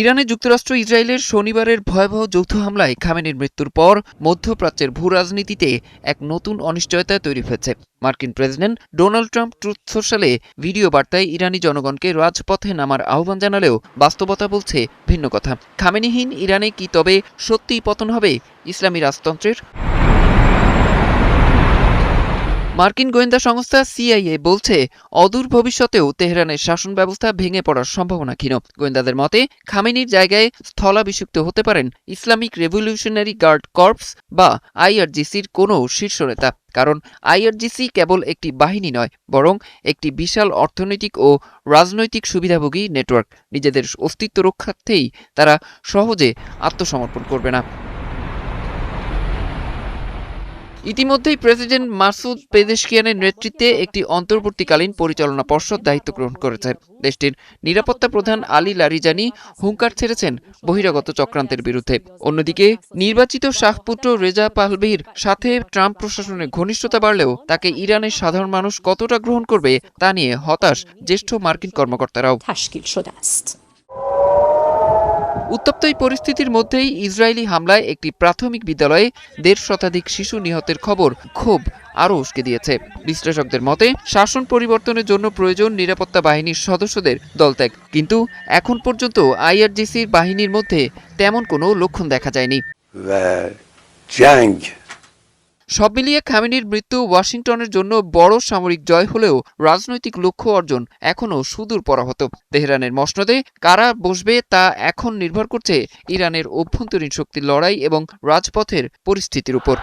ইরানে যুক্তরাষ্ট্র ইসরায়েলের শনিবারের ভয়াবহ যৌথ হামলায় খামেনির মৃত্যুর পর মধ্যপ্রাচ্যের ভূরাজনীতিতে এক নতুন অনিশ্চয়তা তৈরি হয়েছে। মার্কিন প্রেসিডেন্ট ডোনাল্ড ট্রাম্প ট্রুথ সোশ্যালে ভিডিও বার্তায় ইরানি জনগণকে রাজপথে নামার আহ্বান জানালেও বাস্তবতা বলছে ভিন্ন কথা। খামেনিহীন ইরানে কি তবে সত্যিই পতন হবে ইসলামী রাজতন্ত্রের? মার্কিন গোয়েন্দা সংস্থা সিআইএ বলছে অদূর ভবিষ্যতেও তেহরানের শাসন ব্যবস্থা ভেঙে পড়ার সম্ভাবনা ক্ষীণ। গোয়েন্দাদের মতে খামেনির জায়গায় স্থলাভিষিক্ত হতে পারেন ইসলামিক রেভলিউশনারি গার্ড কর্পস বা আইআরজিসির কোনো শীর্ষ নেতা। কারণ আইআরজিসি কেবল একটি বাহিনী নয়, বরং একটি বিশাল অর্থনৈতিক ও রাজনৈতিক সুবিধাভোগী নেটওয়ার্ক। নিজেদের অস্তিত্ব রক্ষার্থেই তারা সহজে আত্মসমর্পণ করবে না। ইতিমধ্যেই প্রেসিডেন্ট মাসুদ পেজেশকিয়ানের নেতৃত্বে একটি অন্তর্বর্তীকালীন পরিচালনা পর্ষদ দায়িত্ব গ্রহণ করেছে। দেশটির নিরাপত্তা প্রধান আলী লারিজানি হুঙ্কার ছেড়েছেন বহিরাগত চক্রান্তের বিরুদ্ধে। অন্যদিকে নির্বাচিত শাহপুত্র রেজা পাহলভির সাথে ট্রাম্প প্রশাসনের ঘনিষ্ঠতা বাড়লেও তাকে ইরানের সাধারণ মানুষ কতটা গ্রহণ করবে তা নিয়ে হতাশ জ্যেষ্ঠ মার্কিন কর্মকর্তারাও। উত্তপ্ত এই পরিস্থিতির মধ্যেই ইসরায়েলি হামলায় একটি প্রাথমিক বিদ্যালয়ে ১৫০ শতাধিক শিশু নিহতের খবর ক্ষোভ আরও উস্কে দিয়েছে। বিশ্লেষকদের মতে শাসন পরিবর্তনের জন্য প্রয়োজন নিরাপত্তা বাহিনীর সদস্যদের দলত্যাগ, কিন্তু এখন পর্যন্ত আইআরজিসির বাহিনীর মধ্যে তেমন কোনো লক্ষণ দেখা যায়নি। সব মিলিয়ে খামেনির মৃত্যু ওয়াশিংটনের জন্য বড় সামরিক জয় হলেও রাজনৈতিক লক্ষ্য অর্জন এখনও সুদূর পরাহত। তেহরানের মসনদে কারা বসবে তা এখন নির্ভর করছে ইরানের অভ্যন্তরীণ শক্তির লড়াই এবং রাজপথের পরিস্থিতির উপর।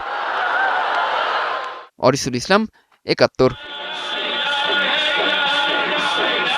অরিসুল ইসলাম, ৭১।